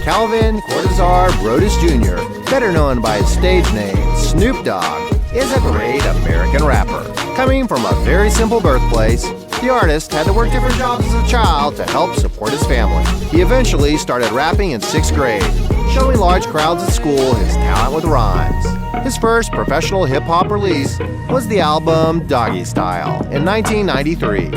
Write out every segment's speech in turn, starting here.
Calvin Cortazar Brodus Jr., better known by his stage name Snoop Dogg, is a great American rapper. Coming from a very simple birthplace, the artist had to work different jobs as a child to help support his family. He eventually started rapping in 6th grade, showing large crowds at school his talent with rhymes. His first professional hip-hop release was the album Doggy Style in 1993,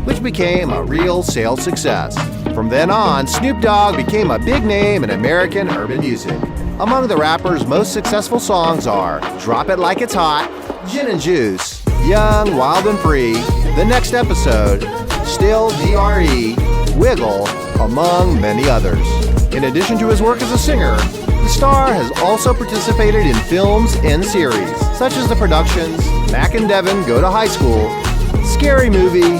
which became a real sales success. From then on, Snoop Dogg became a big name in American urban music. Among the rapper's most successful songs are Drop It Like It's Hot, Gin and Juice, Young, Wild and Free, The Next Episode, Still DRE, Wiggle, among many others. In addition to his work as a singer, the star has also participated in films and series, such as the productions Mac and Devin Go to High School, Scary Movie,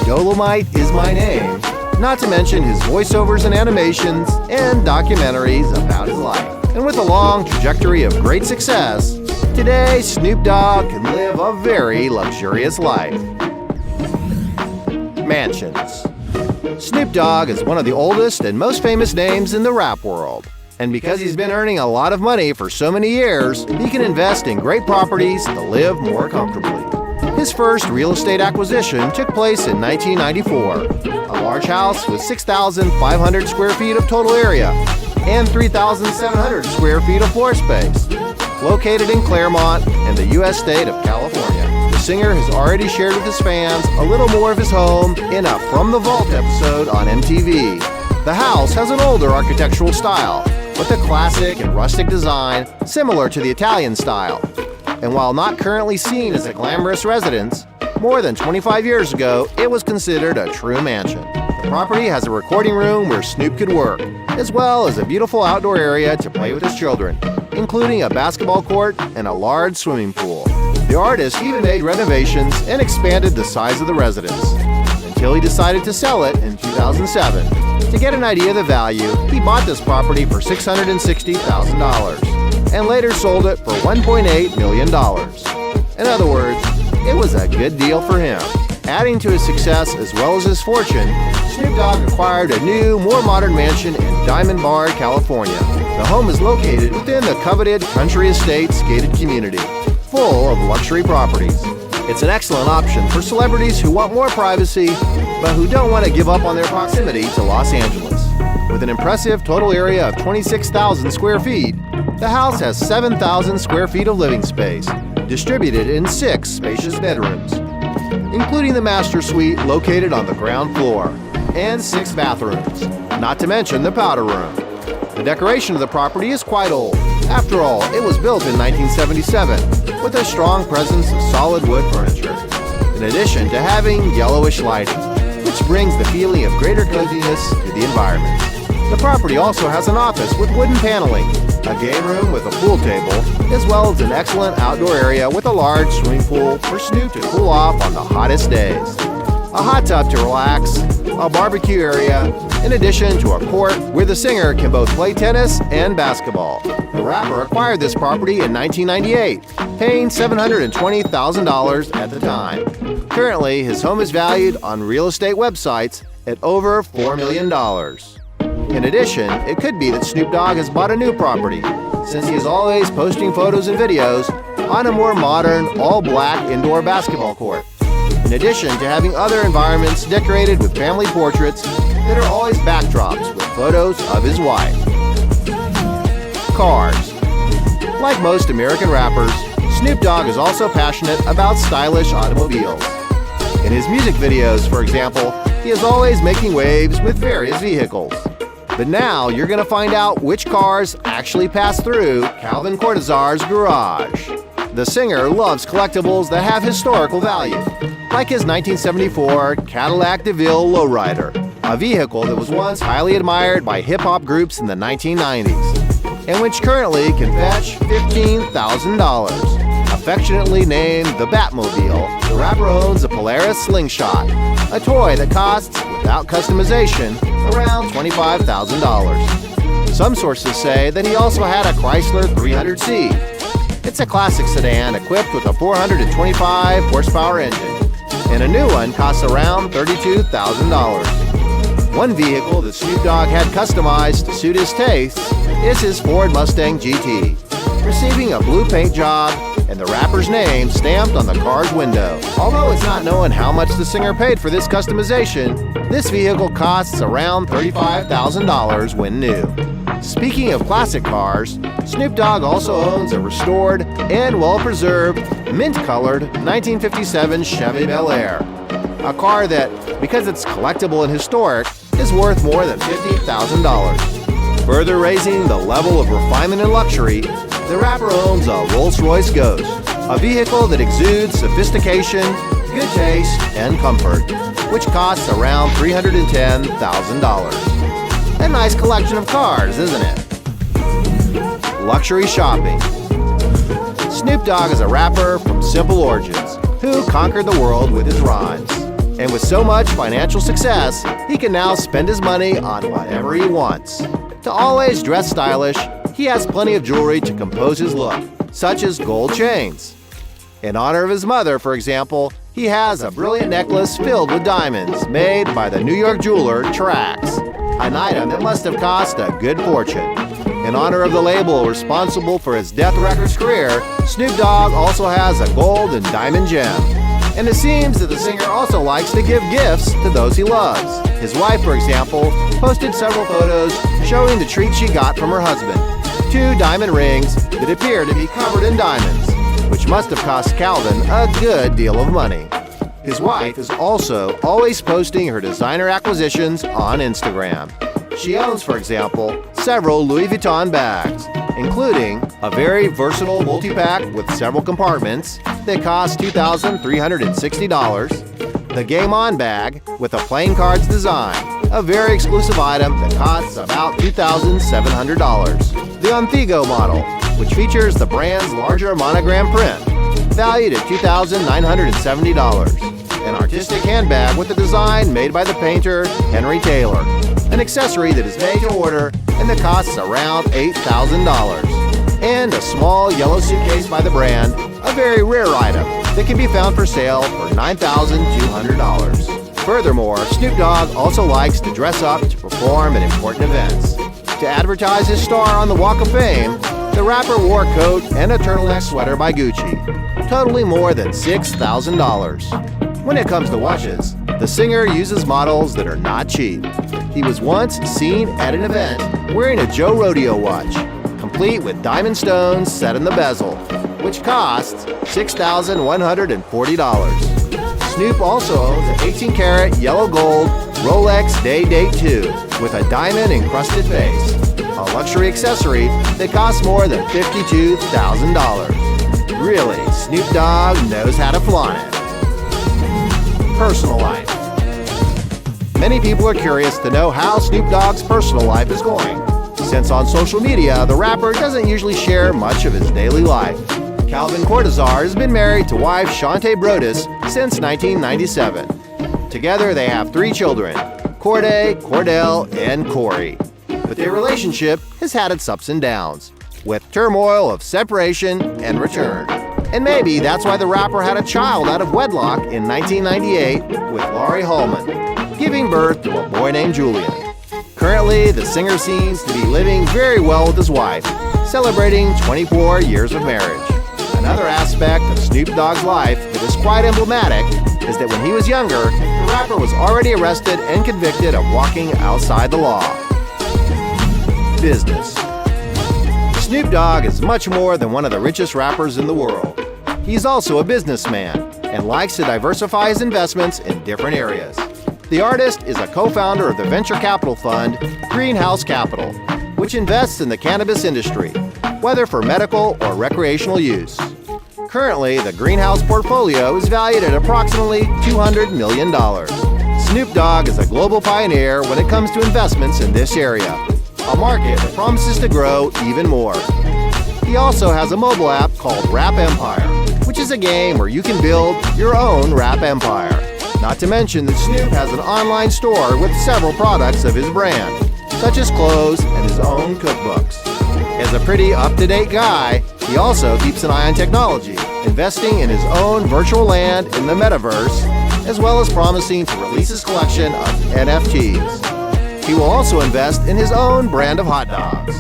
Dolomite Is My Name, not to mention his voiceovers and animations and documentaries about his life. And with a long trajectory of great success, today Snoop Dogg can live a very luxurious life. Mansions. Snoop Dogg is one of the oldest and most famous names in the rap world. And because he's been earning a lot of money for so many years, he can invest in great properties to live more comfortably. His first real estate acquisition took place in 1994, a large house with 6,500 square feet of total area and 3,700 square feet of floor space, located in Claremont in the U.S. state of California. The singer has already shared with his fans a little more of his home in a From the Vault episode on MTV. The house has an older architectural style, with a classic and rustic design similar to the Italian style. And while not currently seen as a glamorous residence, more than 25 years ago, it was considered a true mansion. The property has a recording room where Snoop could work, as well as a beautiful outdoor area to play with his children, including a basketball court and a large swimming pool. The artist even made renovations and expanded the size of the residence, until he decided to sell it in 2007. To get an idea of the value, he bought this property for $660,000 and later sold it for $1.8 million. In other words, it was a good deal for him. Adding to his success as well as his fortune, Snoop Dogg acquired a new, more modern mansion in Diamond Bar, California. The home is located within the coveted Country Estates gated community, full of luxury properties. It's an excellent option for celebrities who want more privacy, but who don't want to give up on their proximity to Los Angeles. With an impressive total area of 26,000 square feet, the house has 7,000 square feet of living space, distributed in 6 spacious bedrooms, including the master suite located on the ground floor, and 6 bathrooms, not to mention the powder room. The decoration of the property is quite old. After all, it was built in 1977, with a strong presence of solid wood furniture, in addition to having yellowish lighting, which brings the feeling of greater coziness to the environment. The property also has an office with wooden paneling, a game room with a pool table, as well as an excellent outdoor area with a large swimming pool for Snoop to cool off on the hottest days, a hot tub to relax, a barbecue area, in addition to a court where the singer can both play tennis and basketball. The rapper acquired this property in 1998, paying $720,000 at the time. Currently, his home is valued on real estate websites at over $4 million. In addition, it could be that Snoop Dogg has bought a new property, since he is always posting photos and videos on a more modern, all-black indoor basketball court, in addition to having other environments decorated with family portraits that are always backdrops with photos of his wife. Cars. Like most American rappers, Snoop Dogg is also passionate about stylish automobiles. In his music videos, for example, he is always making waves with various vehicles. But now you're going to find out which cars actually pass through Calvin Cortazar's garage. The singer loves collectibles that have historical value, like his 1974 Cadillac DeVille Lowrider, a vehicle that was once highly admired by hip-hop groups in the 1990s, and which currently can fetch $15,000. Affectionately named the Batmobile, the rapper owns a Polaris Slingshot, a toy that costs, without customization, around $25,000. Some sources say that he also had a Chrysler 300C. It's a classic sedan equipped with a 425 horsepower engine, and a new one costs around $32,000. One vehicle that Snoop Dogg had customized to suit his tastes is his Ford Mustang GT, receiving a blue paint job and the rapper's name stamped on the car's window. Although it's not known how much the singer paid for this customization, this vehicle costs around $35,000 when new. Speaking of classic cars, Snoop Dogg also owns a restored and well-preserved, mint-colored 1957 Chevy Bel Air, a car that, because it's collectible and historic, is worth more than $50,000. Further raising the level of refinement and luxury, the rapper owns a Rolls-Royce Ghost, a vehicle that exudes sophistication, good taste, and comfort, which costs around $310,000. A nice collection of cars, isn't it? Luxury shopping. Snoop Dogg is a rapper from simple origins who conquered the world with his rhymes. And with so much financial success, he can now spend his money on whatever he wants. To always dress stylish, he has plenty of jewelry to compose his look, such as gold chains. In honor of his mother, for example, he has a brilliant necklace filled with diamonds made by the New York jeweler Trax, an item that must have cost a good fortune. In honor of the label responsible for his Death Records career, Snoop Dogg also has a gold and diamond gem. And it seems that the singer also likes to give gifts to those he loves. His wife, for example, posted several photos showing the treat she got from her husband: 2 diamond rings that appear to be covered in diamonds, which must have cost Calvin a good deal of money. His wife is also always posting her designer acquisitions on Instagram. She owns, for example, several Louis Vuitton bags, including a very versatile multi-pack with several compartments that cost $2,360, the Game On bag with a playing cards design, a very exclusive item that costs about $2,700, the Onthigo model, which features the brand's larger monogram print, valued at $2,970, an artistic handbag with a design made by the painter Henry Taylor, an accessory that is made to order and that costs around $8,000, and a small yellow suitcase by the brand, a very rare item that can be found for sale for $9,200. Furthermore, Snoop Dogg also likes to dress up to perform at important events. To advertise his star on the Walk of Fame, the rapper wore a coat and a turtleneck sweater by Gucci, totaling more than $6,000. When it comes to watches, the singer uses models that are not cheap. He was once seen at an event wearing a Joe Rodeo watch, complete with diamond stones set in the bezel, which costs $6,140. Snoop also owns an 18-karat yellow gold Rolex Day-Date 2 with a diamond-encrusted face, a luxury accessory that costs more than $52,000. Really, Snoop Dogg knows how to flaunt it. Personal life. Many people are curious to know how Snoop Dogg's personal life is going, since on social media, the rapper doesn't usually share much of his daily life. Calvin Cortazar has been married to wife Shantae Brodus since 1997. Together, they have 3 children, Corday, Cordell, and Corey. But their relationship has had its ups and downs, with turmoil of separation and return. And maybe that's why the rapper had a child out of wedlock in 1998 with Laurie Holman, giving birth to a boy named Julian. Currently, the singer seems to be living very well with his wife, celebrating 24 years of marriage. Another aspect of Snoop Dogg's life that is quite emblematic is that when he was younger, the rapper was already arrested and convicted of walking outside the law. Business. Snoop Dogg is much more than one of the richest rappers in the world. He's also a businessman and likes to diversify his investments in different areas. The artist is a co-founder of the venture capital fund Greenhouse Capital, which invests in the cannabis industry, whether for medical or recreational use. Currently, the Greenhouse portfolio is valued at approximately $200 million. Snoop Dogg is a global pioneer when it comes to investments in this area, a market that promises to grow even more. He also has a mobile app called Rap Empire, which is a game where you can build your own rap empire. Not to mention that Snoop has an online store with several products of his brand, such as clothes and his own cookbooks. As a pretty up-to-date guy, he also keeps an eye on technology, investing in his own virtual land in the metaverse, as well as promising to release his collection of NFTs. He will also invest in his own brand of hot dogs.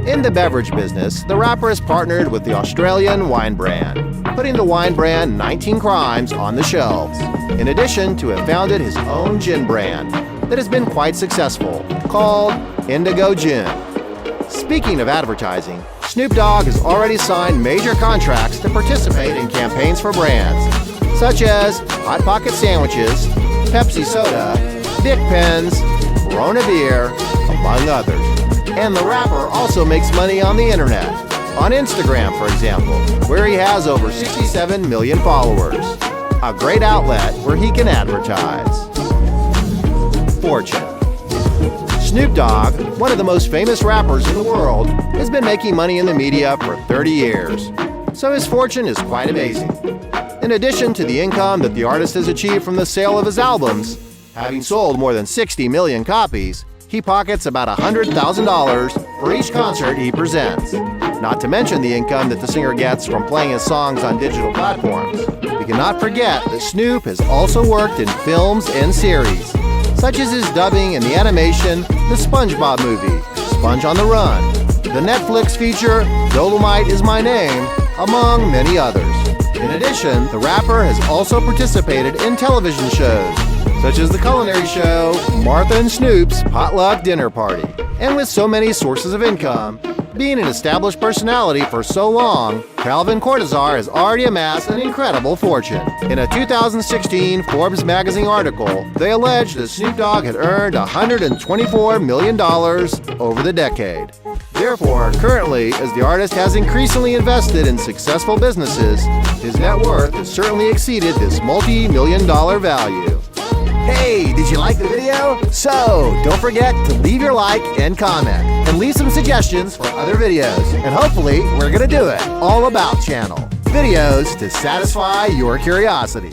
In the beverage business, the rapper has partnered with the Australian wine brand, putting the wine brand 19 Crimes on the shelves, in addition to have founded his own gin brand that has been quite successful, called Indigo Gin. Speaking of advertising, Snoop Dogg has already signed major contracts to participate in campaigns for brands, such as Hot Pocket Sandwiches, Pepsi Soda, Bic Pens, Corona Beer, among others. And the rapper also makes money on the internet, on Instagram for example, where he has over 67 million followers. A great outlet where he can advertise. Fortune. Snoop Dogg, one of the most famous rappers in the world, has been making money in the media for 30 years, so his fortune is quite amazing. In addition to the income that the artist has achieved from the sale of his albums, having sold more than 60 million copies, he pockets about $100,000 for each concert he presents, not to mention the income that the singer gets from playing his songs on digital platforms. We cannot forget that Snoop has also worked in films and series, such as his dubbing in the animation The SpongeBob Movie, Sponge on the Run, the Netflix feature Dolomite Is My Name, among many others. In addition, the rapper has also participated in television shows, such as the culinary show Martha and Snoop's Potluck Dinner Party. And with so many sources of income, being an established personality for so long, Calvin Cortazar has already amassed an incredible fortune. In a 2016 Forbes magazine article, they alleged that Snoop Dogg had earned $124 million over the decade. Therefore, currently, as the artist has increasingly invested in successful businesses, his net worth has certainly exceeded this multi-million-dollar value. Hey, did you like the video? So, don't forget to leave your like and comment, and leave some suggestions for other videos. And hopefully, we're gonna do it all about channel. Videos to satisfy your curiosity.